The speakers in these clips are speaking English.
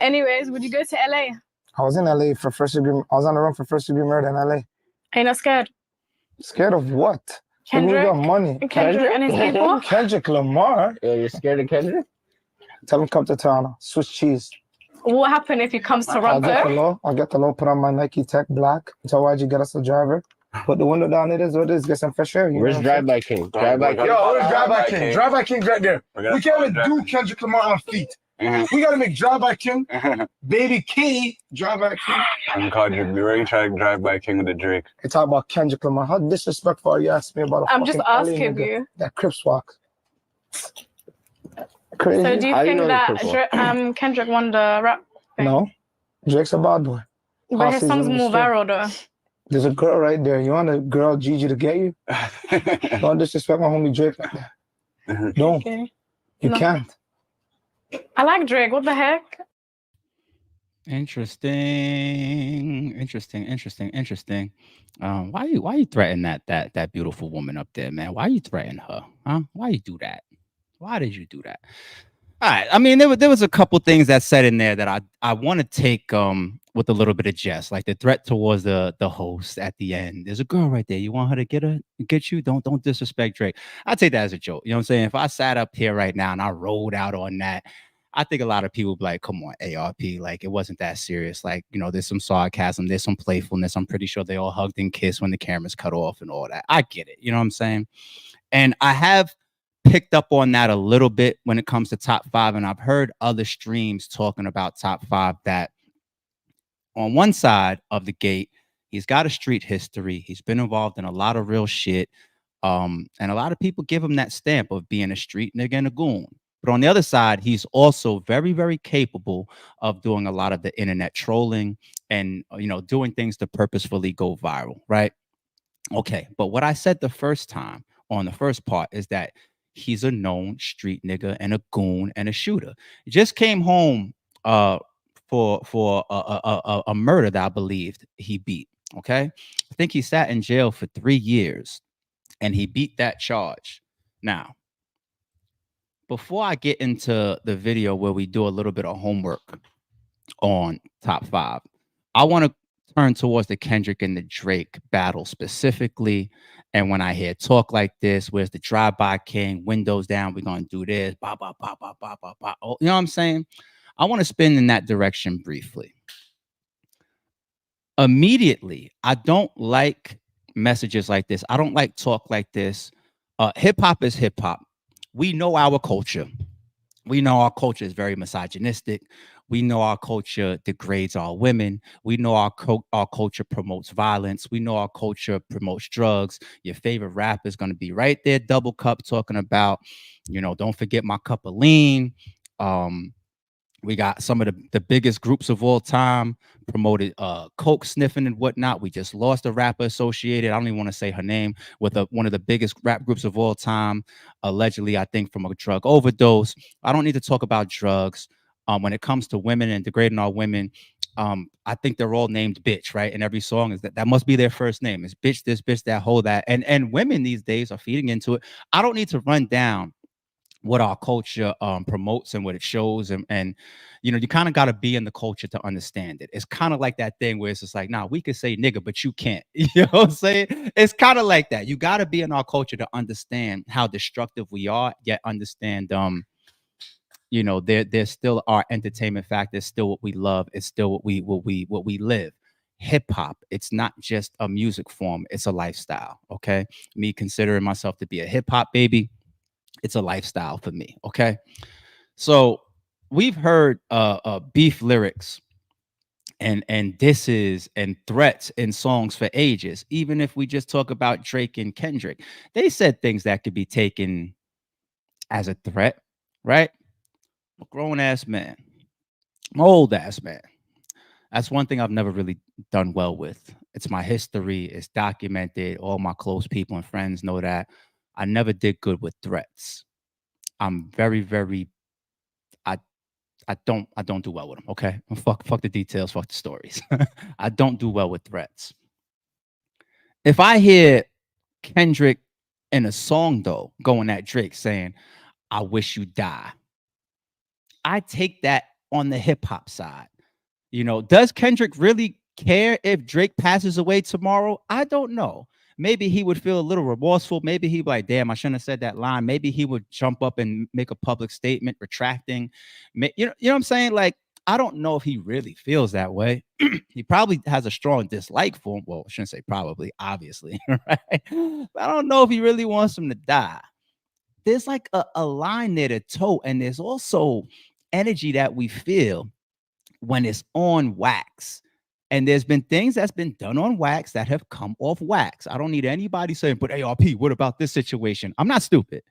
Anyways, would you go to LA? I was in LA for first degree. I was on the run for first degree murder in LA. Are you not scared? Scared of what? Kendrick? Got money. Kendrick and his people? Kendrick Lamar? Yeah, you're scared of Kendrick? Tell him come to Toronto. Swiss cheese. What happened if he comes to Toronto? I'll get the low, put on my Nike Tech Black. Tell YG get us a driver. Put the window down. It is what it is. Get some fresh air. Where's Drive-By King? Drive-By King. Yo, where's Drive-By King? Drive-By King's right there. We can't even do Kendrick Lamar on feet. We gotta make Drive-By King, Baby K, Drive-By King. I'm called you. We're gonna try to Drive-By King with the Drake. They talk about Kendrick Lamar. How disrespectful are you asking me about? I'm just asking you. That Crips walk. Crazy. So do you think that Kendrick won the rap thing? No, Drake's a bad boy. But his song's more viral though. There's a girl right there. You want a girl Gigi to get you? Don't disrespect my homie Drake like that. Don't. Okay. You can't. I like Drake. What the heck? Interesting. Why you threaten that beautiful woman up there, man? Why you threaten her? Huh? Why you do that? Why did you do that? All right. I mean, there was a couple things that said in there that I want to take with a little bit of jest, like the threat towards the host at the end. There's a girl right there. You want her to get you? Don't disrespect Drake. I take that as a joke. You know what I'm saying? If I sat up here right now and I rolled out on that, I think a lot of people would be like, come on, ARP, like it wasn't that serious. Like, you know, there's some sarcasm, there's some playfulness. I'm pretty sure they all hugged and kissed when the cameras cut off and all that. I get it. You know what I'm saying? And I have picked up on that a little bit when it comes to top 5. And I've heard other streams talking about top 5 that on one side of the gate, he's got a street history. He's been involved in a lot of real shit. And a lot of people give him that stamp of being a street nigga and a goon. But on the other side, he's also very, very capable of doing a lot of the internet trolling and, you know, doing things to purposefully go viral, right? Okay, but what I said the first time on the first part is that he's a known street nigga and a goon and a shooter. He just came home for a murder that I believed he beat, okay? I think he sat in jail for 3 years, and he beat that charge. Now, before I get into the video where we do a little bit of homework on top 5, I want to turn towards the Kendrick and the Drake battle specifically. And when I hear talk like this, where's the Drive-By King, windows down, we're going to do this, bah, bah, bah, bah, bah, bah, bah. Oh, you know what I'm saying? I want to spin in that direction briefly. Immediately, I don't like messages like this. I don't like talk like this. Hip hop is hip hop. We know our culture. We know our culture is very misogynistic. We know our culture degrades our women. We know our culture promotes violence. We know our culture promotes drugs. Your favorite rapper is going to be right there, double cup, talking about, you know, don't forget my cup of lean. We got some of the biggest groups of all time promoted coke sniffing and whatnot. We just lost a rapper associated, I don't even want to say her name, with one of the biggest rap groups of all time, allegedly, I think, from a drug overdose. I don't need to talk about drugs. When it comes to women and degrading our women, I think they're all named bitch, right? And every song is that must be their first name. It's bitch this, bitch that, whole that. And women these days are feeding into it. I don't need to run down what our culture promotes and what it shows. And you know, you kind of got to be in the culture to understand it. It's kind of like that thing where it's just like, nah, we could say nigga, but you can't. You know what I'm saying? It's kind of like that. You got to be in our culture to understand how destructive we are, yet understand, you know, there's still our entertainment factor. It's still what we love. It's still what we live. Hip hop, it's not just a music form. It's a lifestyle. Okay. Me considering myself to be a hip hop baby, it's a lifestyle for me. Okay. So we've heard beef lyrics and disses and threats in songs for ages. Even if we just talk about Drake and Kendrick, they said things that could be taken as a threat, right? I'm a grown ass man, I'm an old ass man. That's one thing I've never really done well with. It's my history. It's documented. All my close people and friends know that. I never did good with threats. I'm very, very, I don't do well with them. Okay. Fuck the details, fuck the stories. I don't do well with threats. If I hear Kendrick in a song though, going at Drake saying, I wish you die, I take that on the hip hop side. You know, does Kendrick really care if Drake passes away tomorrow? I don't know. Maybe he would feel a little remorseful. Maybe he'd be like, damn, I shouldn't have said that line. Maybe he would jump up and make a public statement retracting. You know what I'm saying? Like, I don't know if he really feels that way. He probably has a strong dislike for him. Well, I shouldn't say probably, obviously, right? But I don't know if he really wants him to die. There's like a line there to toe, and there's also energy that we feel when it's on wax. And there's been things that's been done on wax that have come off wax. I don't need anybody saying, but ARP, what about this situation? I'm not stupid,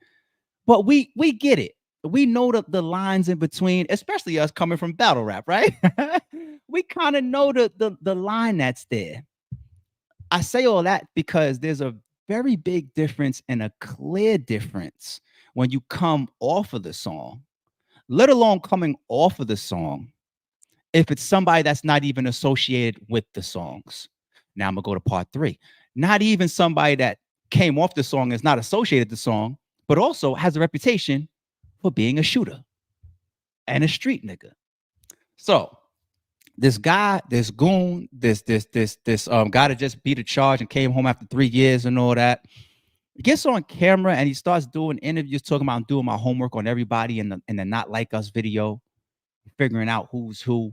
but we get it. We know the lines in between, especially us coming from battle rap, right? We kind of know the line that's there. I say all that because there's a very big difference and a clear difference when you come off of the song, let alone coming off of the song, if it's somebody that's not even associated with the songs. Now I'm gonna go to part 3. Not even somebody that came off the song is not associated with the song, but also has a reputation for being a shooter and a street nigga. So this guy, this goon, this guy that just beat a charge and came home after 3 years and all that, gets on camera and he starts doing interviews talking about, I'm doing my homework on everybody in the Not Like Us video, figuring out who's who,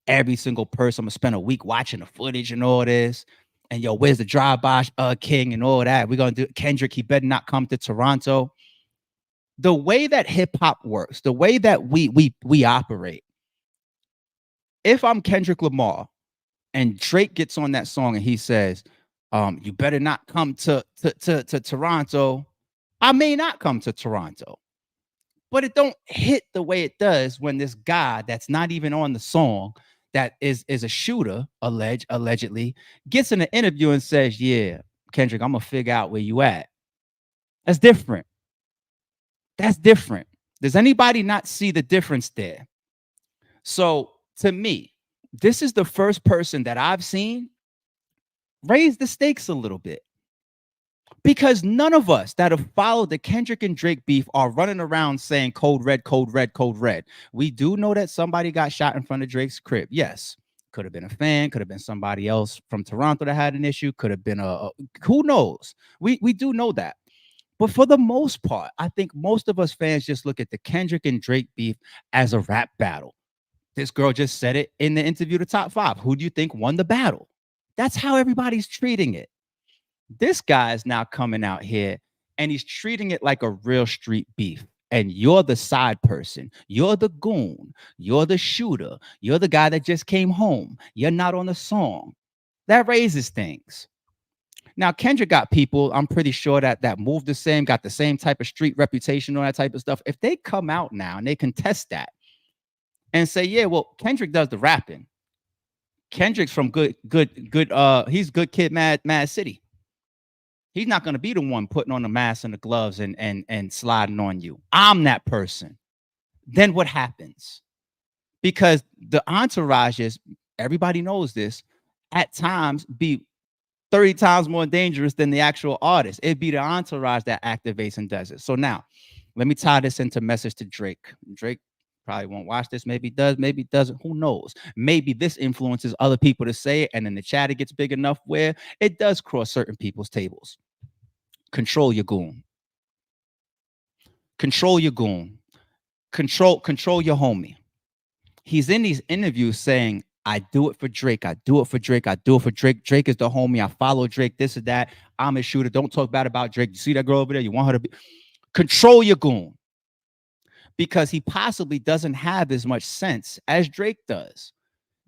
every single person. I'm gonna spend a week watching the footage and all this. And yo, where's the drive-by king and all that? We're gonna do Kendrick, he better not come to Toronto. The way that hip-hop works, the way that we operate. If I'm Kendrick Lamar and Drake gets on that song and he says, you better not come to Toronto, I may not come to Toronto. But it don't hit the way it does when this guy that's not even on the song, that is a shooter, allegedly, gets in an interview and says, yeah, Kendrick, I'm gonna figure out where you at. That's different. That's different. Does anybody not see the difference there? So to me, this is the first person that I've seen raise the stakes a little bit. Because none of us that have followed the Kendrick and Drake beef are running around saying code red, code red, code red. We do know that somebody got shot in front of Drake's crib. Yes. Could have been a fan, could have been somebody else from Toronto that had an issue, could have been who knows? We do know that. But for the most part, I think most of us fans just look at the Kendrick and Drake beef as a rap battle. This girl just said it in the interview to Top 5. Who do you think won the battle? That's how everybody's treating it. This guy is now coming out here and he's treating it like a real street beef. And you're the side person. You're the goon. You're the shooter. You're the guy that just came home. You're not on the song. That raises things. Now, Kendrick got people, I'm pretty sure that move the same, got the same type of street reputation, all that type of stuff. If they come out now and they contest that and say, yeah, well, Kendrick does the rapping. Kendrick's from he's Good Kid, Mad City. He's not going to be the one putting on the mask and the gloves and sliding on you. I'm that person. Then what happens? Because the entourages, everybody knows this, at times be 30 times more dangerous than the actual artist. It'd be the entourage that activates and does it. So now, let me tie this into message to Drake. Drake probably won't watch this. Maybe he does, maybe he doesn't. Who knows? Maybe this influences other people to say it, and then the chatter gets big enough where it does cross certain people's tables. Control your goon. Control your goon. Control your homie. He's in these interviews saying, I do it for Drake. I do it for Drake. I do it for Drake. Drake is the homie. I follow Drake, this or that. I'm a shooter. Don't talk bad about Drake. You see that girl over there? You want her to be... Control your goon. Because he possibly doesn't have as much sense as Drake does.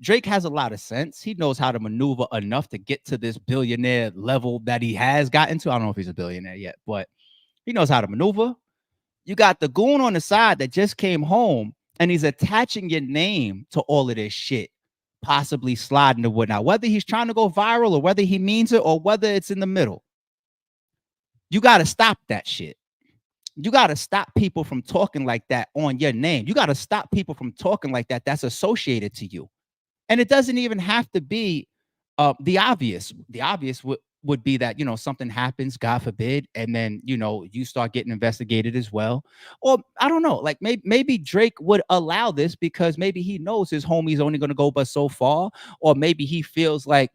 Drake has a lot of sense. He knows how to maneuver enough to get to this billionaire level that he has gotten to. I don't know if he's a billionaire yet, but he knows how to maneuver. You got the goon on the side that just came home and he's attaching your name to all of this shit, possibly sliding to whatnot, whether he's trying to go viral or whether he means it or whether it's in the middle. You got to stop that shit. You got to stop people from talking like that on your name. You got to stop people from talking like that that's associated to you. And it doesn't even have to be the obvious. The obvious would be that, you know, something happens, God forbid, and then, you know, you start getting investigated as well. Or I don't know, like maybe Drake would allow this because maybe he knows his homie's only going to go but so far, or maybe he feels like,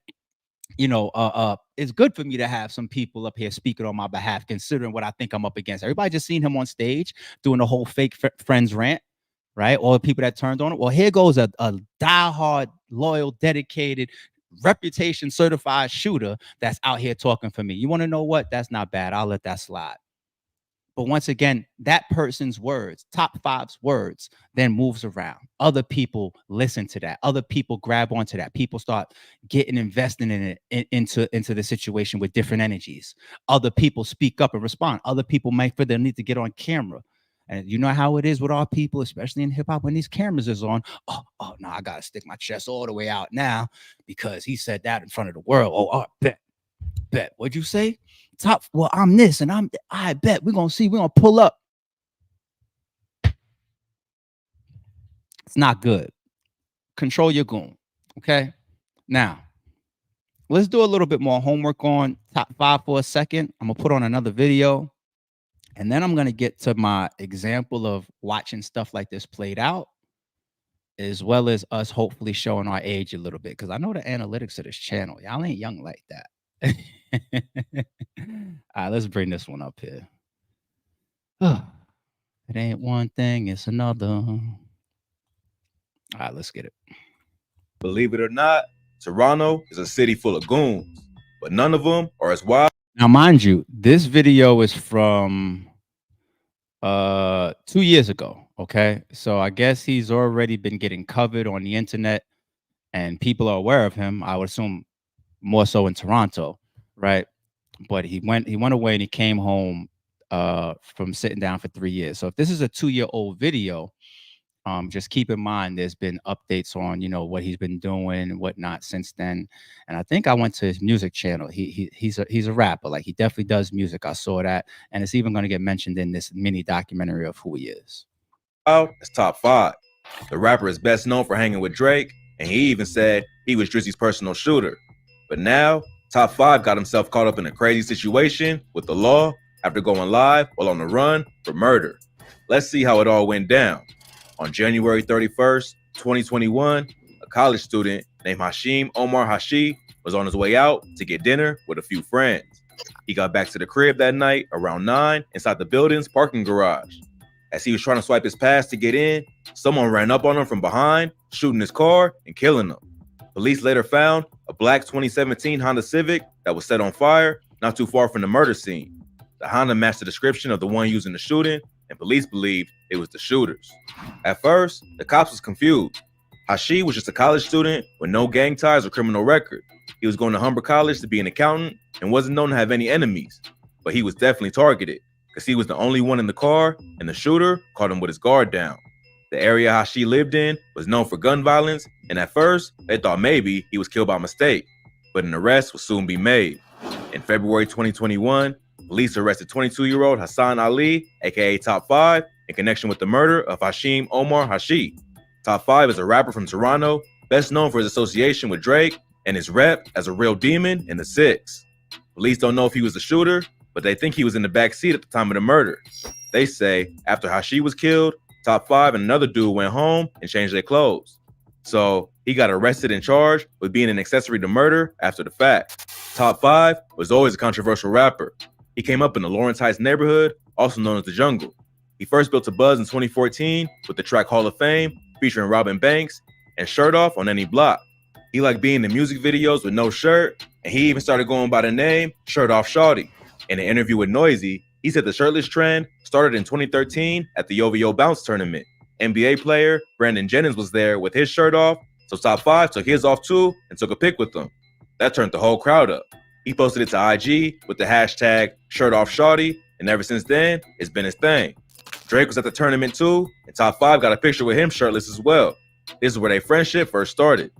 you know, it's good for me to have some people up here speaking on my behalf, considering what I think I'm up against. Everybody just seen him on stage doing the whole fake friends rant, right? All the people that turned on it. Well, here goes a diehard, loyal, dedicated, reputation certified shooter that's out here talking for me. You want to know what? That's not bad. I'll let that slide. But once again, that person's words, top five's words, then moves around. Other people listen to that. Other people grab onto that. People start getting invested in it, into the situation with different energies. Other people speak up and respond. Other people might feel they need to get on camera. And you know how it is with our people, especially in hip hop, when these cameras is on. Oh, no, I gotta stick my chest all the way out now because he said that in front of the world. Oh, bet. What'd you say? Top, well, I'm this and I bet we're gonna see, we're gonna pull up. It's not good. Control your goon. Okay. Now, let's do a little bit more homework on top five for a second. I'm gonna put on another video, and then I'm gonna get to my example of watching stuff like this played out, as well as us hopefully showing our age a little bit. Because I know the analytics of this channel. Y'all ain't young like that. All right, let's bring this one up here. It ain't one thing, it's another. All right, let's get it. Believe it or not, Toronto is a city full of goons, but none of them are as wild. Now, mind you, this video is from 2 years ago. Okay, so I guess he's already been getting covered on the internet, and people are aware of him. I would assume more so in Toronto, right? But he went away and he came home from sitting down for 3 years. So if this is a 2-year-old video, just keep in mind there's been updates on, you know, what he's been doing and whatnot since then. And I think I went to his music channel. He's a rapper. Like, he definitely does music. I saw that, and it's even going to get mentioned in this mini documentary of who he is. It's top five. The rapper is best known for hanging with Drake, and he even said he was Drizzy's personal shooter. But now, top five got himself caught up in a crazy situation with the law after going live while on the run for murder. Let's see how it all went down. On January 31st, 2021, a college student named Hashim Omar Hashi was on his way out to get dinner with a few friends. He got back to the crib that night around 9 inside the building's parking garage. As he was trying to swipe his pass to get in, someone ran up on him from behind, shooting his car and killing him. Police later found a black 2017 Honda Civic that was set on fire not too far from the murder scene. The Honda matched the description of the one using the shooting, and police believed it was the shooters. At first, the cops was confused. Hashi was just a college student with no gang ties or criminal record. He was going to Humber College to be an accountant and wasn't known to have any enemies. But he was definitely targeted because he was the only one in the car, and the shooter caught him with his guard down. The area Hashi lived in was known for gun violence, and at first, they thought maybe he was killed by mistake. But an arrest would soon be made. In February 2021, police arrested 22-year-old Hassan Ali, aka Top 5, in connection with the murder of Hashim Omar Hashi. Top 5 is a rapper from Toronto, best known for his association with Drake and his rep as a real demon in the Six. Police don't know if he was the shooter, but they think he was in the back seat at the time of the murder. They say after Hashi was killed, Top 5 and another dude went home and changed their clothes. So he got arrested and charged with being an accessory to murder after the fact. Top 5 was always a controversial rapper. He came up in the Lawrence Heights neighborhood, also known as the Jungle. He first built a buzz in 2014 with the track Hall of Fame, featuring Robin Banks and Shirt Off on Any Block. He liked being in music videos with no shirt, and he even started going by the name Shirt Off Shawty. In an interview with Noisy, he said the shirtless trend started in 2013 at the OVO Bounce tournament. NBA player Brandon Jennings was there with his shirt off, so Top 5 took his off too and took a pic with him. That turned the whole crowd up. He posted it to IG with the hashtag Shirt Off Shawty, and ever since then, it's been his thing. Drake was at the tournament too, and Top 5 got a picture with him shirtless as well. This is where their friendship first started.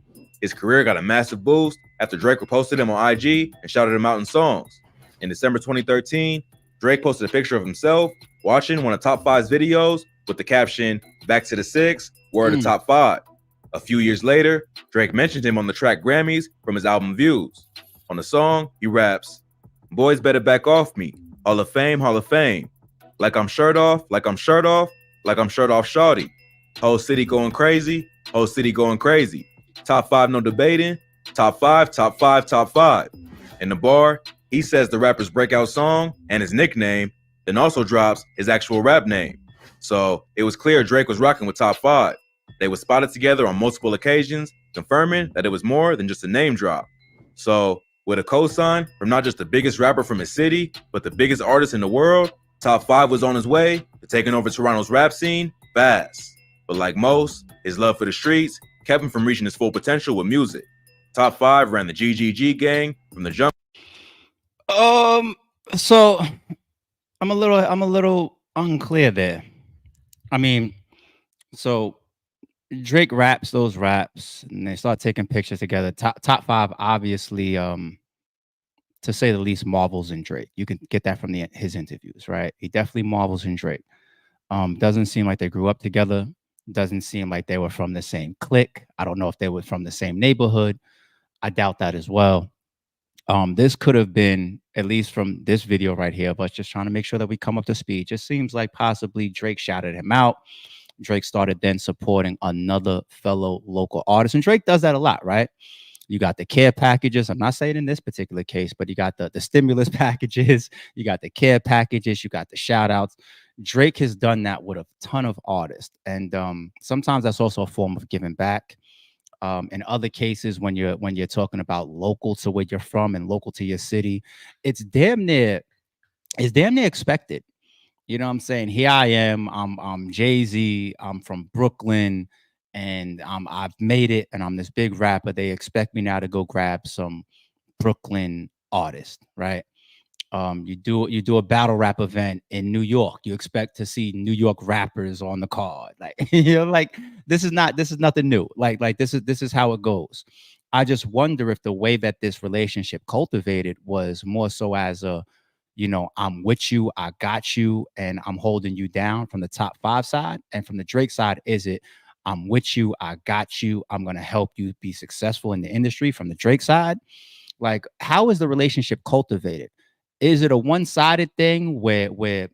His career got a massive boost after Drake reposted him on IG and shouted him out in songs. In December 2013, Drake posted a picture of himself watching one of Top 5's videos with the caption, "Back to the Six, word of Top 5. A few years later, Drake mentioned him on the track Grammys from his album Views. On the song, he raps, "Boys better back off me. Hall of Fame, Hall of Fame. Like I'm shirt off, like I'm shirt off, like I'm shirt off shawty. Whole city going crazy, whole city going crazy. Top 5, no debating. Top 5, top 5, top 5. In the bar, he says the rapper's breakout song and his nickname, then also drops his actual rap name. So it was clear Drake was rocking with Top 5. They were spotted together on multiple occasions, confirming that it was more than just a name drop. So with a cosign from not just the biggest rapper from his city, but the biggest artist in the world, Top 5 was on his way to taking over Toronto's rap scene fast. But like most, his love for the streets kept him from reaching his full potential with music. Top 5 ran the GGG gang from the jump. So I'm a little unclear there. I mean, so Drake raps those raps and they start taking pictures together. Top 5, obviously, to say the least, marvels in Drake. You can get that from his interviews, right? He definitely marvels in Drake. Doesn't seem like they grew up together. Doesn't seem like they were from the same clique. I don't know if they were from the same neighborhood. I doubt that as well. This could have been, at least from this video right here, but just trying to make sure that we come up to speed. Just seems like possibly Drake shouted him out. Drake started then supporting another fellow local artist. And Drake does that a lot, right? You got the care packages. I'm not saying in this particular case, but you got the stimulus packages. You got the care packages. You got the shout outs. Drake has done that with a ton of artists. And sometimes that's also a form of giving back. In other cases, when you're talking about local to where you're from and local to your city, it's damn near expected. You know what I'm saying? Here I am. I'm Jay-Z. I'm from Brooklyn, and I've made it, and I'm this big rapper. They expect me now to go grab some Brooklyn artist, right? You do a battle rap event in New York. You expect to see New York rappers on the card. Like, you know, like this is nothing new. Like this is how it goes. I just wonder if the way that this relationship cultivated was more so as a, you know, I'm with you, I got you, and I'm holding you down from the Top 5 side. And from the Drake side, is it I'm with you, I got you, I'm gonna help you be successful in the industry from the Drake side? Like, how is the relationship cultivated? Is it a one-sided thing where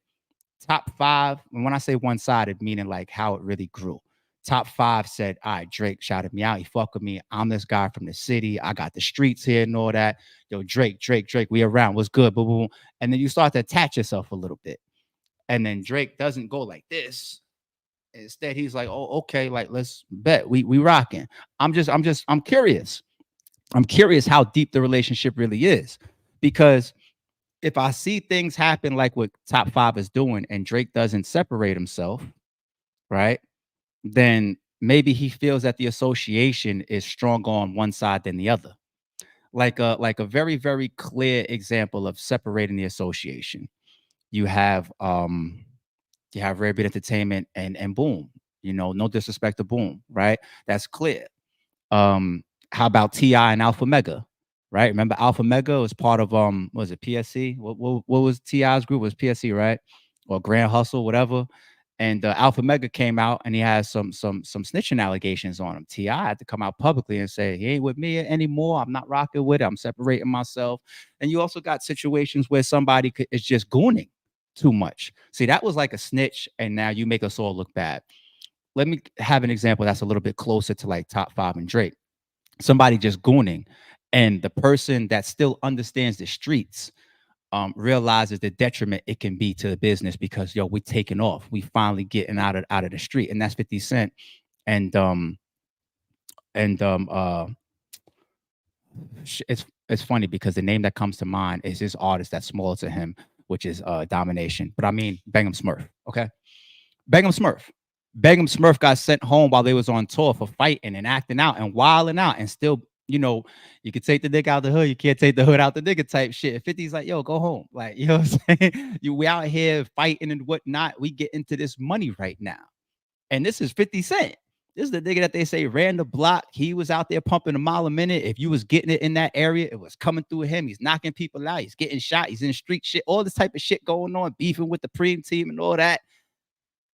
Top 5, and when I say one-sided, meaning like how it really grew? Top 5 said, all right, Drake shouted me out. He fuck with me. I'm this guy from the city. I got the streets here and all that. Yo, Drake, we around. What's good? Boom, boom. And then you start to attach yourself a little bit. And then Drake doesn't go like this. Instead, he's like, oh, okay, like let's bet. We rocking. I'm curious. I'm curious how deep the relationship really is. Because if I see things happen like what Top 5 is doing and Drake doesn't separate himself, right? Then maybe he feels that the association is stronger on one side than the other. Like a very, very clear example of separating the association. You have Rare Beat Entertainment and Boom. You know, no disrespect to Boom, right? That's clear. How about T.I. and Alpha Mega? Right? Remember Alpha Mega was part of what was it, PSC? What was T.I.'s group? It was PSC, right? Or Grand Hustle, whatever. And Alpha Mega came out and he has some snitching allegations on him. T.I. had to come out publicly and say he ain't with me anymore. I'm not rocking with it. I'm separating myself. And you also got situations where somebody is just gooning too much. See, that was like a snitch, and now you make us all look bad. Let me have an example that's a little bit closer to like Top 5 and Drake. Somebody just gooning, and the person that still understands the streets realizes the detriment it can be to the business because we're taking off. We finally getting out of the street, and that's 50 Cent. And it's funny because the name that comes to mind is his artist that's smaller to him, which is Domination. But I mean Bang'em Smurf. Okay, Bang'em Smurf got sent home while they was on tour for fighting and acting out and wilding out, and still, you know, you can take the dick out the hood, you can't take the hood out the nigga type shit. 50's like, yo, go home. Like, you know what I'm saying? We out here fighting and whatnot. We get into this money right now. And this is 50 Cent. This is the nigga that they say ran the block. He was out there pumping a mile a minute. If you was getting it in that area, it was coming through him. He's knocking people out. He's getting shot. He's in street shit. All this type of shit going on, beefing with the Preem team and all that.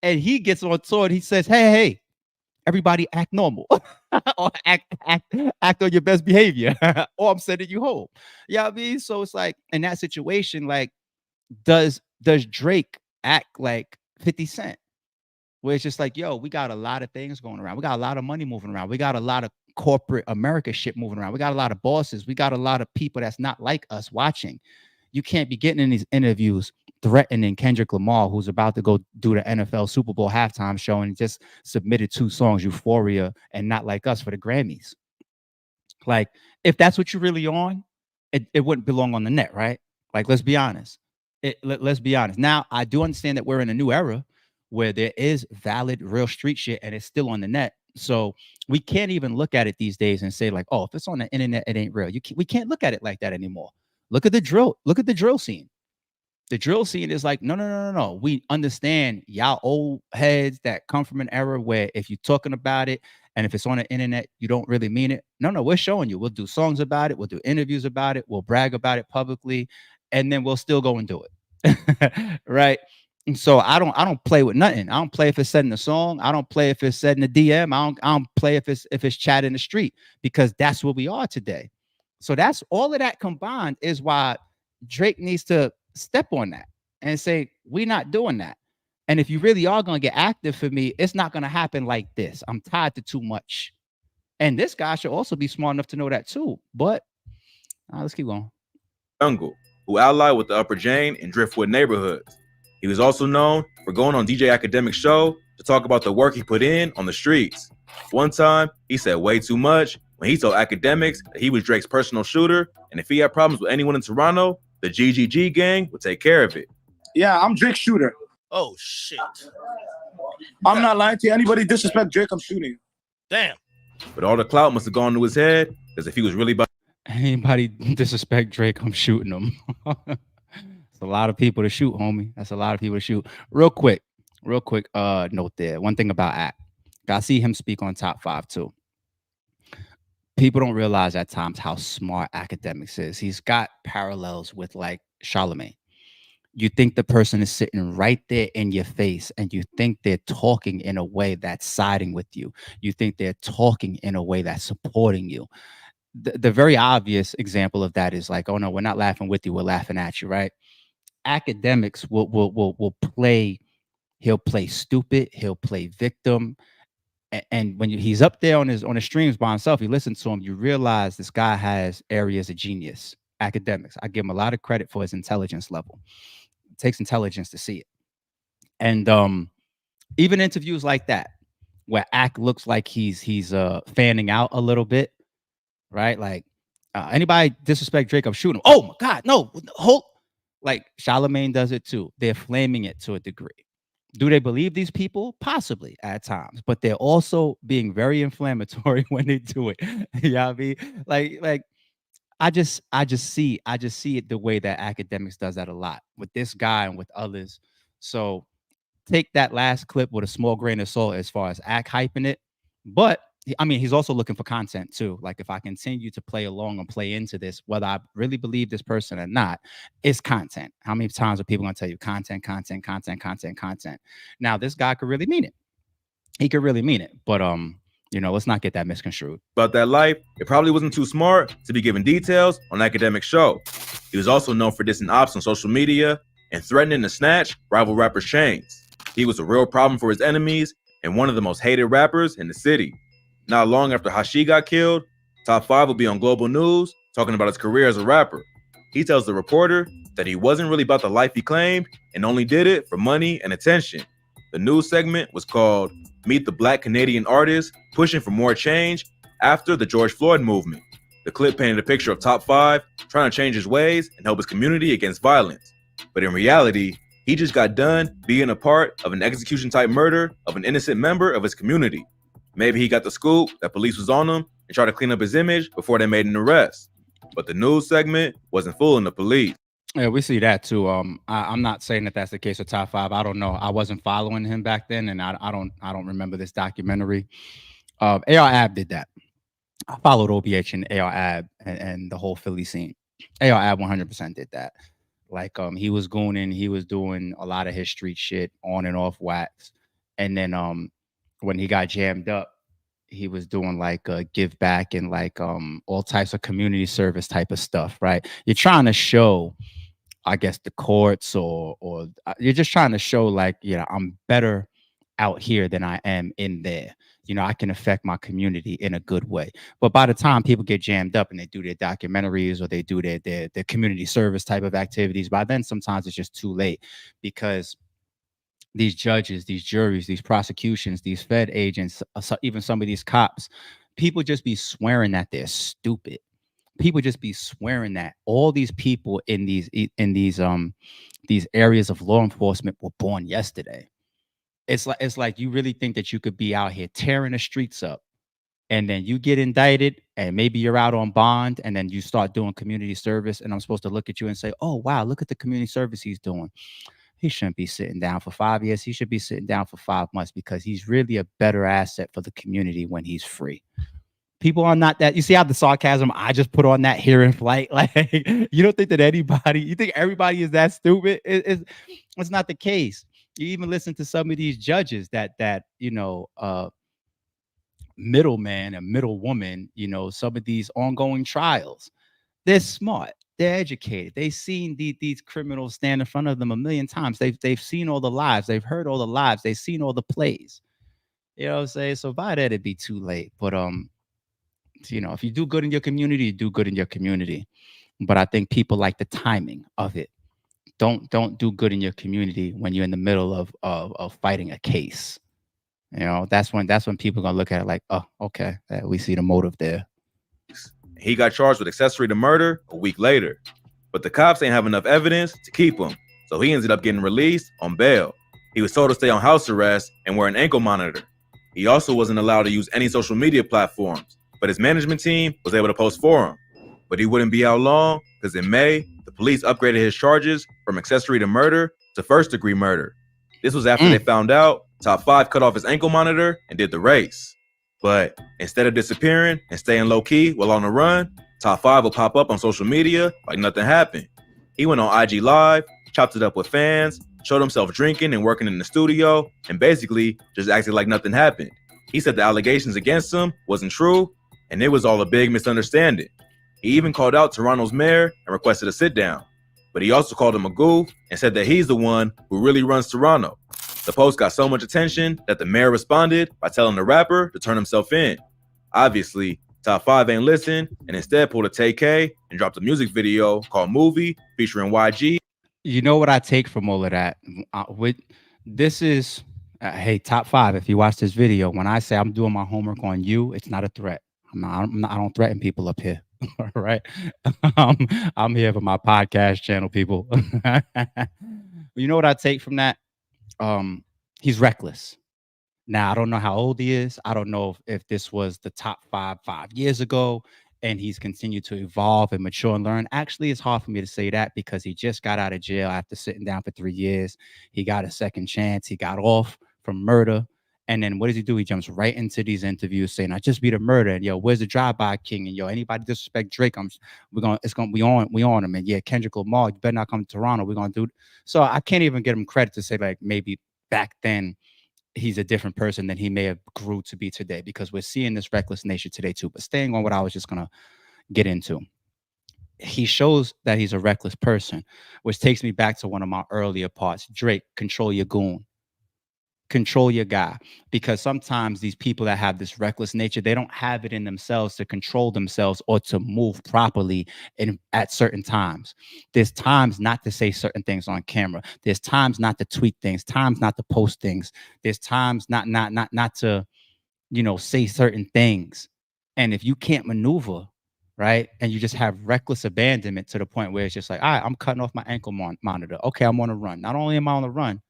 And he gets on tour and he says, hey, everybody act normal or act on your best behavior or I'm sending you home. Yeah, I mean, so it's like in that situation, like, does Drake act like 50 Cent? Where it's just like, yo, we got a lot of things going around. We got a lot of money moving around. We got a lot of corporate America shit moving around. We got a lot of bosses. We got a lot of people that's not like us watching. You can't be getting in these interviews threatening Kendrick Lamar, who's about to go do the NFL Super Bowl halftime show and just submitted 2 songs, Euphoria and Not Like Us, for the Grammys. Like, if that's what you're really on, it wouldn't belong on the net, right? Like, let's be honest. Let's be honest. Now, I do understand that we're in a new era where there is valid, real street shit, and it's still on the net. So we can't even look at it these days and say like, oh, if it's on the internet, it ain't real. We can't look at it like that anymore. Look at the drill. Look at the drill scene. The drill scene is like, no. We understand y'all old heads that come from an era where if you're talking about it and if it's on the internet, you don't really mean it. No, we're showing you. We'll do songs about it. We'll do interviews about it. We'll brag about it publicly, and then we'll still go and do it. Right. And so I don't play with nothing. I don't play if it's said in the song. I don't play if it's said in the DM. I don't play if it's chat in the street, because that's what we are today. So that's all of that combined is why Drake needs to step on that and say, we're not doing that. And if you really are going to get active for me, it's not going to happen like this. I'm tied to too much. And this guy should also be smart enough to know that too. But let's keep going. Jungle, who allied with the Upper Jane and Driftwood neighborhoods. He was also known for going on DJ Academic's show to talk about the work he put in on the streets. One time, he said way too much when he told Academics that he was Drake's personal shooter, and if he had problems with anyone in Toronto, the GGG gang would take care of it. Yeah, I'm Drake's shooter. Oh, shit. I'm not lying to you. Anybody disrespect Drake, I'm shooting. Damn. But all the clout must have gone to his head, because if he was really about anybody disrespect Drake, I'm shooting them. It's a lot of people to shoot, homie. That's a lot of people to shoot. Real quick note there. One thing about Act. I see him speak on Top 5 too. People don't realize at times how smart Academics is. He's got parallels with like Charlemagne. You think the person is sitting right there in your face and you think they're talking in a way that's siding with you. You think they're talking in a way that's supporting you. The very obvious example of that is like, oh no, we're not laughing with you, we're laughing at you, right? Academics will play, he'll play stupid, he'll play victim. And when he's up there on his streams by himself, you listen to him, you realize this guy has areas of genius. Academics, I give him a lot of credit for his intelligence level. It takes intelligence to see it. And even interviews like that, where Act looks like he's fanning out a little bit, right? Like anybody disrespect Drake, I'm shooting him. Oh my God, no, hold. Like Charlemagne does it too. They're flaming it to a degree. Do they believe these people? Possibly at times, but they're also being very inflammatory when they do it. You know what I mean? Like I just see it the way that Academics does that a lot with this guy and with others. So take that last clip with a small grain of salt as far as Act hyping it. But I mean, he's also looking for content too. Like if I continue to play along and play into this, whether I really believe this person or not, it's content. How many times are people going to tell you content? Now this guy could really mean it. He could really mean it. But let's not get that misconstrued. About that life, it probably wasn't too smart to be giving details on Academic's show. He was also known for dissing ops on social media and threatening to snatch rival rappers' chains. He was a real problem for his enemies and one of the most hated rappers in the city. Not long after Hashi got killed, Top 5 will be on Global News talking about his career as a rapper. He tells the reporter that he wasn't really about the life he claimed and only did it for money and attention. The news segment was called Meet the Black Canadian Artist Pushing for More Change After the George Floyd Movement. The clip painted a picture of Top 5 trying to change his ways and help his community against violence. But in reality, he just got done being a part of an execution-type murder of an innocent member of his community. Maybe he got the scoop that police was on him and tried to clean up his image before they made an arrest. But the news segment wasn't fooling the police. Yeah, we see that too. I'm not saying that that's the case with Top 5. I don't know. I wasn't following him back then, and I don't remember this documentary. AR Ab did that. I followed OBH and AR Ab and the whole Philly scene. AR Ab 100% did that. Like he was gooning, he was doing a lot of his street shit on and off wax, and then when he got jammed up, he was doing like give back and like all types of community service type of stuff, right? You're trying to show, I guess, the courts or you're just trying to show like, I'm better out here than I am in there. I can affect my community in a good way. But by the time people get jammed up and they do their documentaries or they do their community service type of activities, by then sometimes it's just too late, because these judges, these juries, these prosecutions, these Fed agents, even some of these cops, people just be swearing that they're stupid. People just be swearing that all these people in these areas of law enforcement were born yesterday. It's like you really think that you could be out here tearing the streets up, and then you get indicted, and maybe you're out on bond, and then you start doing community service, and I'm supposed to look at you and say, oh wow, look at the community service he's doing. He shouldn't be sitting down for 5 years. He should be sitting down for 5 months, because he's really a better asset for the community when he's free. People are not that. You see how the sarcasm I just put on that here in flight? Like, you don't think that you think everybody is that stupid? It's not the case. You even listen to some of these judges that middleman and middlewoman, some of these ongoing trials. They're smart. They're educated. They've seen these criminals stand in front of them a million times. They've seen all the lives. They've heard all the lives. They've seen all the plays. You know what I'm saying? So by that, it'd be too late. But if you do good in your community, you do good in your community. But I think people like the timing of it. Don't do good in your community when you're in the middle of fighting a case. That's when people are gonna look at it like, oh, okay, we see the motive there. He got charged with accessory to murder a week later, but the cops ain't have enough evidence to keep him, so he ended up getting released on bail. He was told to stay on house arrest and wear an ankle monitor. He also wasn't allowed to use any social media platforms, but his management team was able to post for him. But he wouldn't be out long, because in May, the police upgraded his charges from accessory to murder to first-degree murder. This was after they found out Top 5 cut off his ankle monitor and did the race. But instead of disappearing and staying low-key while on the run, Top 5 will pop up on social media like nothing happened. He went on IG Live, chopped it up with fans, showed himself drinking and working in the studio, and basically just acted like nothing happened. He said the allegations against him wasn't true, and it was all a big misunderstanding. He even called out Toronto's mayor and requested a sit-down. But he also called him a goof and said that he's the one who really runs Toronto. The post got so much attention that the mayor responded by telling the rapper to turn himself in. Obviously, Top 5 ain't listened and instead pulled a TK and dropped a music video called Movie featuring YG. You know what I take from all of that? This is, hey, Top 5, if you watch this video, when I say I'm doing my homework on you, it's not a threat. I don't threaten people up here. All right. I'm here for my podcast channel, people. You know what I take from that? He's reckless. Now, I don't know how old he is. I don't know if this was the top 5 years ago, and he's continued to evolve and mature and learn. Actually, it's hard for me to say that, because he just got out of jail after sitting down for 3 years. He got a second chance. He got off from murder. And then what does he do? He jumps right into these interviews saying, I just beat a murder. And yo, where's the drive-by king? And yo, anybody disrespect Drake, we on him. And yeah, Kendrick Lamar, you better not come to Toronto. We're gonna do. So I can't even give him credit to say like maybe back then he's a different person than he may have grew to be today, because we're seeing this reckless nature today too. But staying on what I was just gonna get into, he shows that he's a reckless person, which takes me back to one of my earlier parts. Drake, control your goon. Control your guy, because sometimes these people that have this reckless nature, they don't have it in themselves to control themselves or to move properly at certain times. There's times not to say certain things on camera. There's times not to tweet things, times not to post things. There's times not to, say certain things. And if you can't maneuver, right, and you just have reckless abandonment to the point where it's just like, all right, I'm cutting off my ankle monitor. Okay, I'm on a run. Not only am I on the run,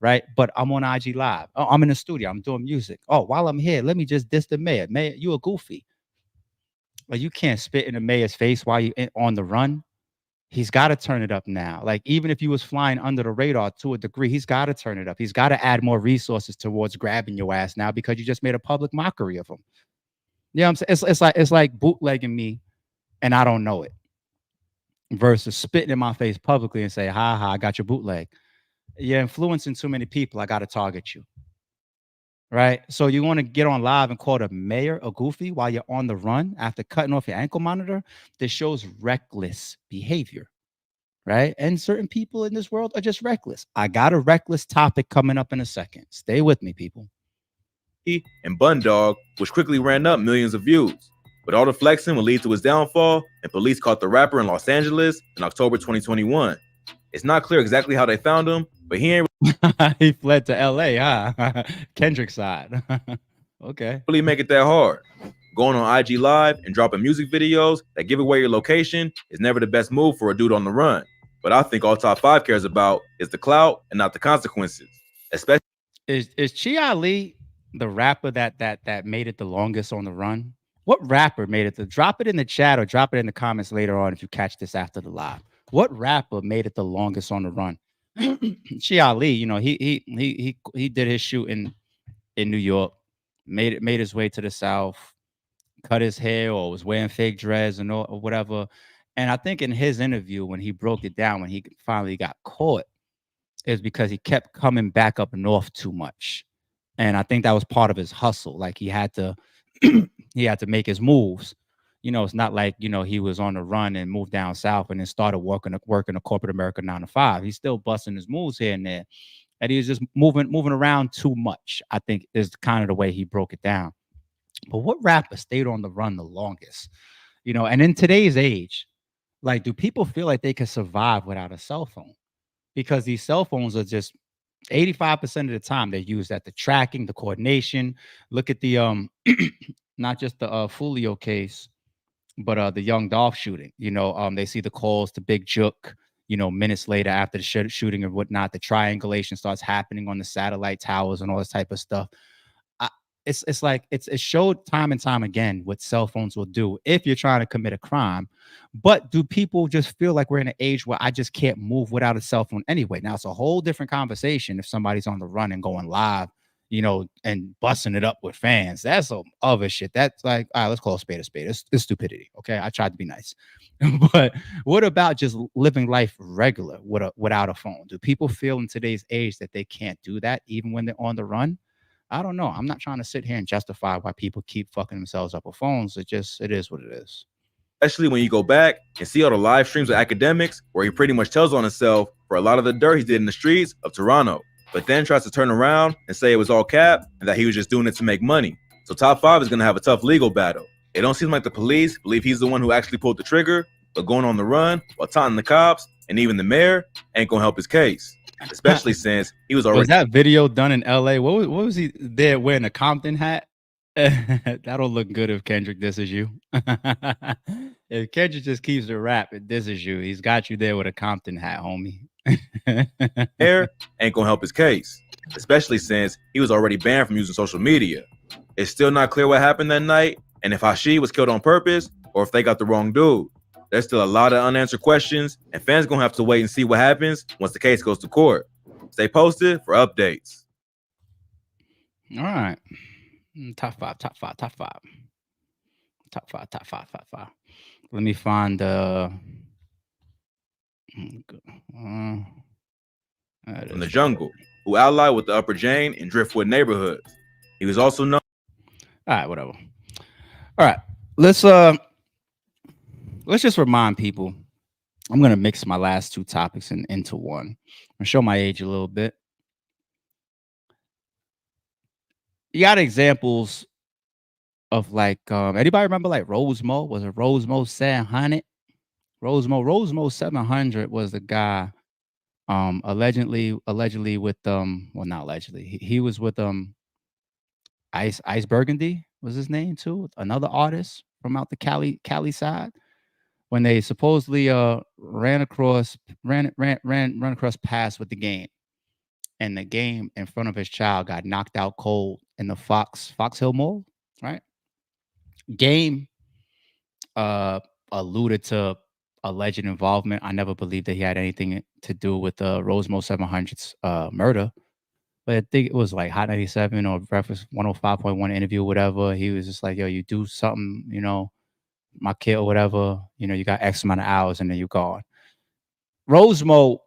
right, but I'm on IG Live. Oh, I'm in the studio. I'm doing music. Oh, while I'm here, let me just diss the mayor. Mayor, you a goofy. Like, you can't spit in the mayor's face while you on the run. He's got to turn it up now. Like, even if you was flying under the radar to a degree, he's got to turn it up. He's got to add more resources towards grabbing your ass now, because you just made a public mockery of him. You know what I'm saying? It's like bootlegging me and I don't know it, versus spitting in my face publicly and say, ha ha, I got your bootleg. You're influencing too many people. I got to target you. right? So you want to get on live and call the mayor a goofy while you're on the run after cutting off your ankle monitor? This shows reckless behavior, right? And certain people in this world are just reckless. I got a reckless topic coming up in a second. Stay with me, people. And Bun Dog, which quickly ran up millions of views. But all the flexing would lead to his downfall, and police caught the rapper in Los Angeles in October 2021. It's not clear exactly how they found him, but he ain't He fled to LA, huh? Kendrick side. Okay. really make it that hard. Going on IG Live and dropping music videos that give away your location is never the best move for a dude on the run. But I think all Top 5 cares about is the clout and not the consequences. Especially Is Chi Ali the rapper that made it the longest on the run? What rapper made it? Drop it in the chat or drop it in the comments later on if you catch this after the live. What rapper made it the longest on the run? Chi Ali, you know, he did his shooting in New York, made his way to the South, cut his hair or was wearing fake dreads and or whatever. And I think in his interview, when he broke it down, when he finally got caught, is because he kept coming back up north too much. And I think that was part of his hustle. Like he had to he had to make his moves. You know, it's not like, you know, he was on the run and moved down south and then started working a corporate America 9 to 5. He's still busting his moves here and there. And he was just moving around too much, I think, is kind of the way he broke it down. But what rapper stayed on the run the longest? You know, and in today's age, like, do people feel like they can survive without a cell phone? Because these cell phones are just 85% of the time they're used at the tracking, the coordination. Look at the not just the Fulio case, but the Young Dolph shooting. You know, they see the calls to Big Jook, you know, minutes later after the shooting and whatnot. The triangulation starts happening on the satellite towers and all this type of stuff. It's like it's showed time and time again what cell phones will do if you're trying to commit a crime. But do people just feel like we're in an age where I just can't move without a cell phone anyway? Now it's a whole different conversation if somebody's on the run and going live, you know, and busting it up with fans. That's some other shit. That's like, all right, let's call a spade a spade. It's stupidity. Okay, I tried to be nice. But what about just living life regular without a phone? Do people feel in today's age that they can't do that even when they're on the run? I don't know. I'm not trying to sit here and justify why people keep fucking themselves up with phones. It is what it is. Especially when you go back and see all the live streams of academics where he pretty much tells on himself for a lot of the dirt he did in the streets of Toronto, but then tries to turn around and say it was all cap and that he was just doing it to make money. So Top 5 is going to have a tough legal battle. It don't seem like the police believe he's the one who actually pulled the trigger, but going on the run while taunting the cops and even the mayor ain't going to help his case. Especially since he was already... Was that video done in LA? What was he there wearing a Compton hat? That'll look good if Kendrick disses you. If Kendrick just keeps the rap and disses you, he's got you there with a Compton hat, homie. Hair ain't gonna help his case, especially since he was already banned from using social media. It's still not clear what happened that night and if Hashi was killed on purpose or if they got the wrong dude. There's still a lot of unanswered questions, and fans gonna have to wait and see what happens once the case goes to court. Stay posted for updates. All right. Top five. Let me find From the Jungle, who allied with the Upper Jane in Driftwood neighborhoods. He was also known... All right, whatever. All right. Let's just remind people. I'm gonna mix my last two topics into one. I'm gonna show my age a little bit. You got examples of like anybody remember like Rosemo? Was it Rosemo 700? Rosemo 700 was the guy allegedly with well, not allegedly. He was with Ice Burgundy was his name too, another artist from out the Cali side. When they supposedly ran across paths with the game, and the game in front of his child got knocked out cold in the Fox Hill Mall, right? Game alluded to alleged involvement. I never believed that he had anything to do with Rosemo 700's murder, but I think it was like Hot 97 or Breakfast 105.1 interview, whatever. He was just like, yo, you do something, you know, my kid or whatever, you know, you got X amount of hours and then you're gone. Rosemo,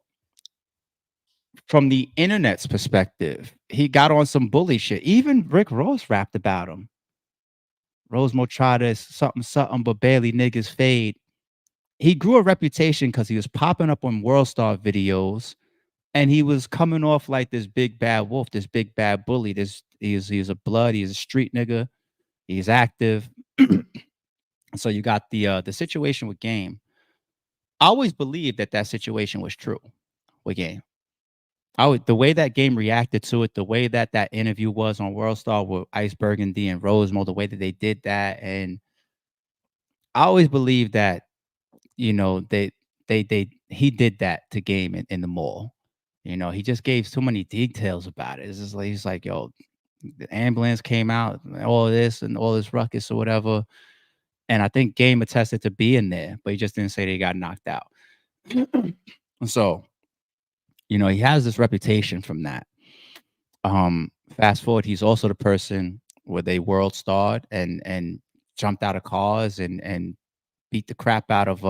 from the internet's perspective, he got on some bully shit. Even Rick Ross rapped about him. Rosemo tried to something, but barely niggas fade. He grew a reputation because he was popping up on World Star videos, and he was coming off like this big bad wolf, this big bad bully. He's a blood, he's a street nigga, he's active. So you got the situation with Game. I always believed that situation was true with Game. The way that Game reacted to it, the way that interview was on World Star with Ice Burgundy and Rosemo, the way that they did that, and I always believed that, you know, he did that to Game in the mall. You know, he just gave so many details about it. It's just like he's like, yo, the ambulance came out, all this and all this ruckus or whatever. And I think Game attested to being there, but he just didn't say that he got knocked out. So, you know, he has this reputation from that. Fast forward, he's also the person where they world starred and jumped out of cars and beat the crap out of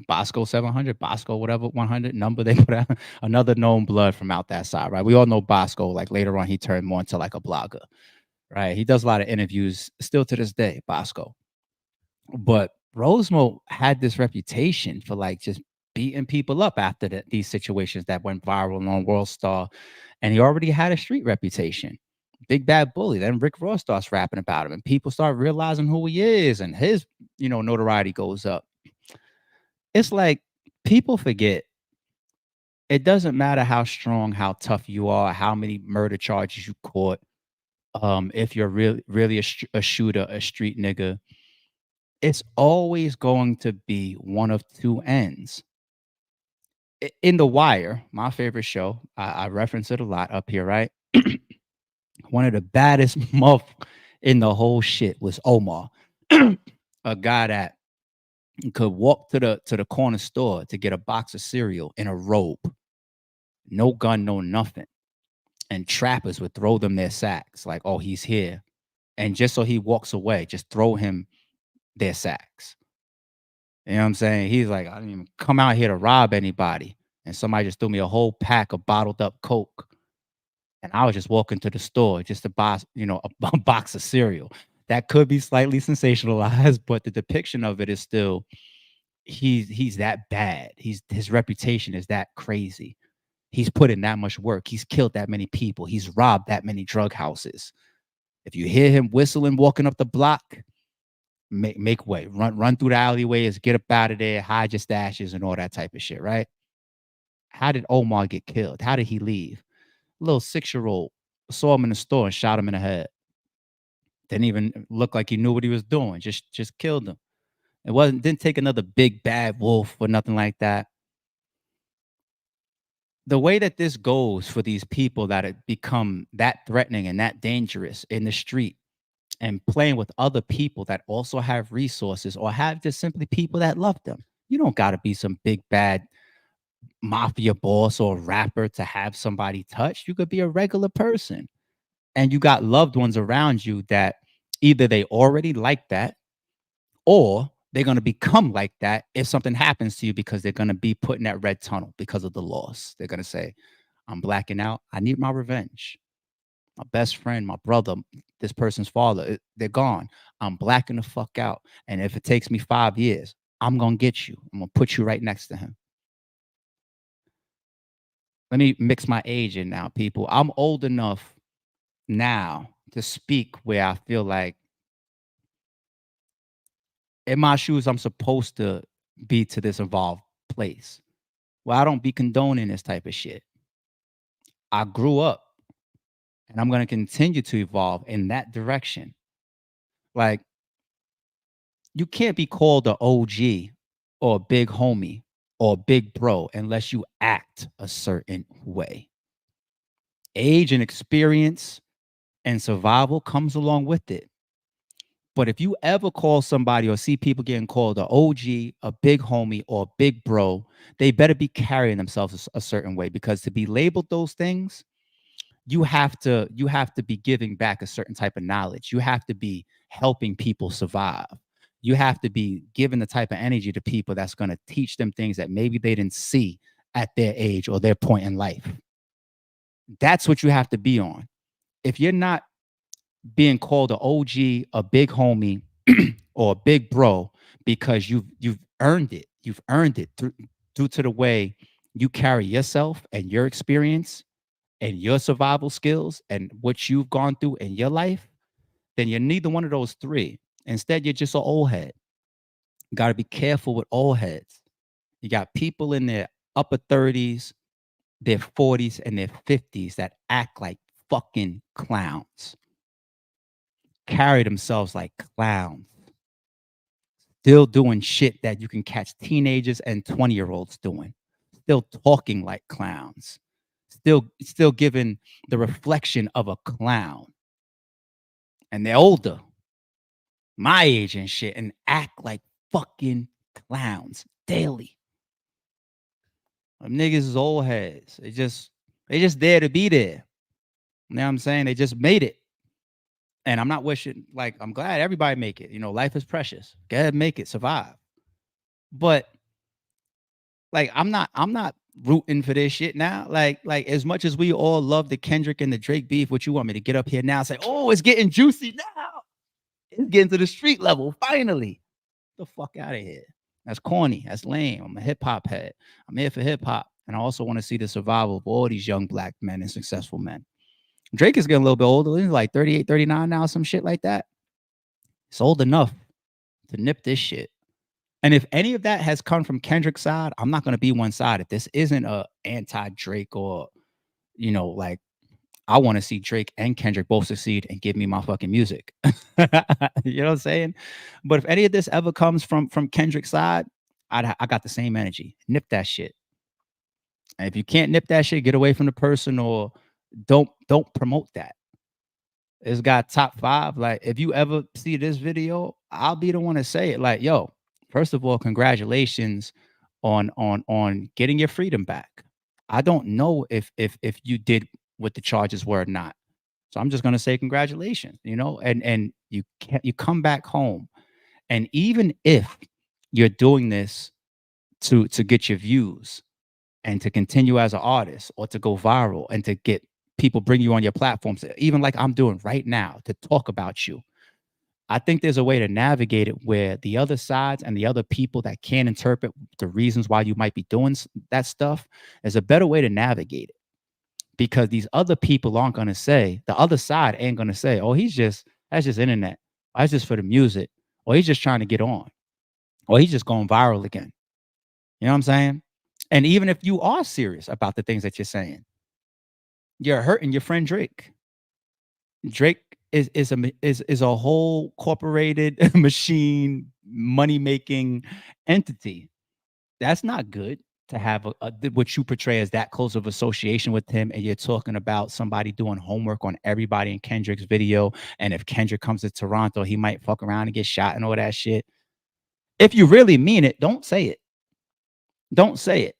Bosco 700, Bosco whatever 100 number they put out, another known blood from out that side, right? We all know Bosco. Like later on, he turned more into like a blogger, right? He does a lot of interviews still to this day, Bosco. But Rosemo had this reputation for like just beating people up after these situations that went viral on World Star, and he already had a street reputation. Big bad bully. Then Rick Ross starts rapping about him, and people start realizing who he is, and his, you know, notoriety goes up. It's like people forget. It doesn't matter how strong, how tough you are, how many murder charges you caught. If you're really a shooter, a street nigga, it's always going to be one of two ends. In The Wire, my favorite show, I reference it a lot up here, right? One of the baddest muff in the whole shit was Omar, a guy that could walk to the corner store to get a box of cereal in a robe, no gun, no nothing, and trappers would throw them their sacks like, oh, he's here, and just so he walks away, just throw him their sacks. You know what I'm saying? He's like, I didn't even come out here to rob anybody, and somebody just threw me a whole pack of bottled up Coke. And I was just walking to the store just to buy, you know, a box of cereal. That could be slightly sensationalized, but the depiction of it is still, he's that bad. His reputation is that crazy. He's put in that much work. He's killed that many people. He's robbed that many drug houses. If you hear him whistling, walking up the block, make way. Run through the alleyways, get up out of there, hide your stashes and all that type of shit, right? How did Omar get killed? How did he leave? Little 6-year-old saw him in the store and shot him in the head. Didn't even look like he knew what he was doing. Just killed him. Didn't take another big bad wolf or nothing like that. The way that this goes for these people that have become that threatening and that dangerous in the street and playing with other people that also have resources or have just simply people that love them. You don't got to be some big bad mafia boss or rapper to have somebody touched. You could be a regular person, and you got loved ones around you that either they already like that or they're going to become like that if something happens to you, because they're going to be put in that red tunnel because of the loss. They're going to say, I'm blacking out. I need my revenge. My best friend, my brother, this person's father, they're gone. I'm blacking the fuck out. And if it takes me 5 years, I'm going to get you. I'm going to put you right next to him. Let me mix my age in now, people. I'm old enough now to speak where I feel like in my shoes, I'm supposed to be to this evolved place. Well, I don't be condoning this type of shit. I grew up and I'm going to continue to evolve in that direction. Like, you can't be called an OG or a big homie or a big bro unless you act a certain way. Age and experience and survival comes along with it. But if you ever call somebody or see people getting called an OG, a big homie, or a big bro, they better be carrying themselves a certain way, because to be labeled those things, you have to be giving back a certain type of knowledge. You have to be helping people survive. You have to be giving the type of energy to people that's going to teach them things that maybe they didn't see at their age or their point in life. That's what you have to be on. If you're not being called an OG, a big homie, or a big bro because you've earned it. You've earned it due to the way you carry yourself and your experience and your survival skills and what you've gone through in your life, then you're neither one of those three. Instead, you're just an old head. You got to be careful with old heads. You got people in their upper 30s, their 40s, and their 50s that act like fucking clowns. Carry themselves like clowns. Still doing shit that you can catch teenagers and 20-year-olds doing. Still talking like clowns. Still giving the reflection of a clown. And they're older, my age and shit, and act like fucking clowns daily. Them niggas is old heads. They just there to be there. You know what I'm saying? They just made it. And I'm not wishing, like, I'm glad everybody make it. You know, life is precious. Go ahead, make it, survive. But like, I'm not rooting for this shit now. Like as much as we all love the Kendrick and the Drake beef, what you want me to get up here now and say, oh, it's getting juicy now. It's getting to the street level, finally. Get the fuck out of here. That's corny. That's lame. I'm a hip hop head. I'm here for hip hop. And I also want to see the survival of all these young black men and successful men. Drake is getting a little bit older. He's like 38, 39 now, some shit like that. It's old enough to nip this shit. And if any of that has come from Kendrick's side, I'm not going to be one sided. This isn't a anti-Drake or, you know, like, I want to see Drake and Kendrick both succeed and give me my fucking music. You know what I'm saying? But if any of this ever comes from Kendrick's side, I got the same energy. Nip that shit. And if you can't nip that shit, get away from the person or don't promote that. It's got top 5. Like, if you ever see this video, I'll be the one to say it. Like, yo, first of all, congratulations on getting your freedom back. I don't know if you did what the charges were or not. So I'm just gonna say congratulations, you know, and you come back home. And even if you're doing this to get your views and to continue as an artist or to go viral and to get people bring you on your platforms, even like I'm doing right now, to talk about you, I think there's a way to navigate it where the other sides and the other people that can't interpret the reasons why you might be doing that stuff, there's a better way to navigate it. Because these other people aren't going to say, the other side ain't going to say, oh, that's just internet. Or that's just for the music. Or he's just trying to get on. Or he's just going viral again. You know what I'm saying? And even if you are serious about the things that you're saying, you're hurting your friend Drake. Drake is a whole corporated machine, money-making entity. That's not good. To have what you portray as that close of association with him, and you're talking about somebody doing homework on everybody in Kendrick's video, and if Kendrick comes to Toronto, he might fuck around and get shot and all that shit. If you really mean it, don't say it. Don't say it.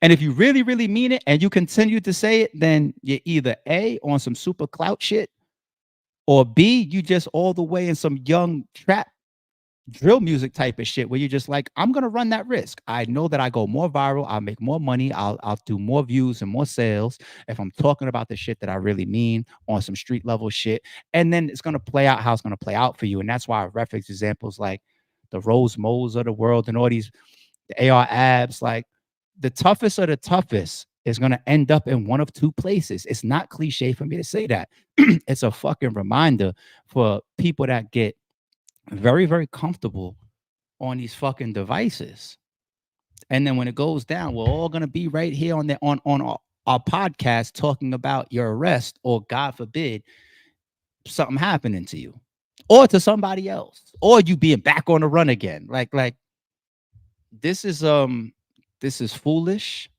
And if you really, really mean it and you continue to say it, then you're either A, on some super clout shit, or B, you just all the way in some young trap drill music type of shit where you're just like, I'm gonna run that risk. I know that I go more viral, I'll make more money, I'll do more views and more sales if I'm talking about the shit that I really mean on some street level shit. And then it's gonna play out how it's gonna play out for you. And that's why I reference examples like the Rose Moles of the world and all these, the AR abs. Like, the toughest of the toughest is gonna end up in one of two places. It's not cliche for me to say that. It's a fucking reminder for people that get very, very comfortable on these fucking devices. And then when it goes down, we're all going to be right here on our podcast talking about your arrest, or God forbid, something happening to you or to somebody else, or you being back on the run again. Like this is foolish,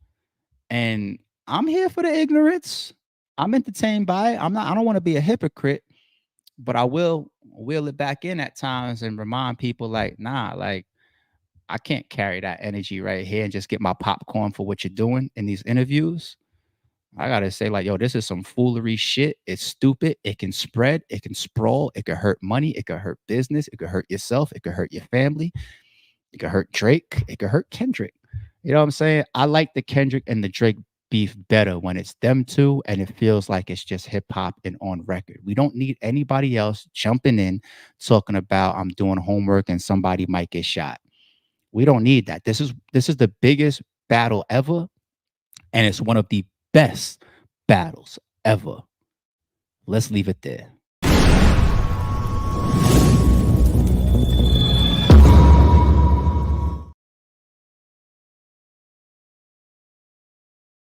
and I'm here for the ignorance. I'm entertained by it. I don't want to be a hypocrite, but I will wheel it back in at times and remind people like, nah, like, I can't carry that energy right here and just get my popcorn for what you're doing in these interviews. I gotta say, like, yo, this is some foolery shit. It's stupid. It can spread. It can sprawl. It could hurt money. It could hurt business. It could hurt yourself. It could hurt your family. It could hurt Drake. It could hurt Kendrick. You know what I'm saying? I like the Kendrick and the Drake beef better when it's them two and it feels like it's just hip hop and on record. We don't need anybody else jumping in talking about I'm doing homework and somebody might get shot. We don't need that. This is the biggest battle ever, and it's one of the best battles ever. Let's leave it there.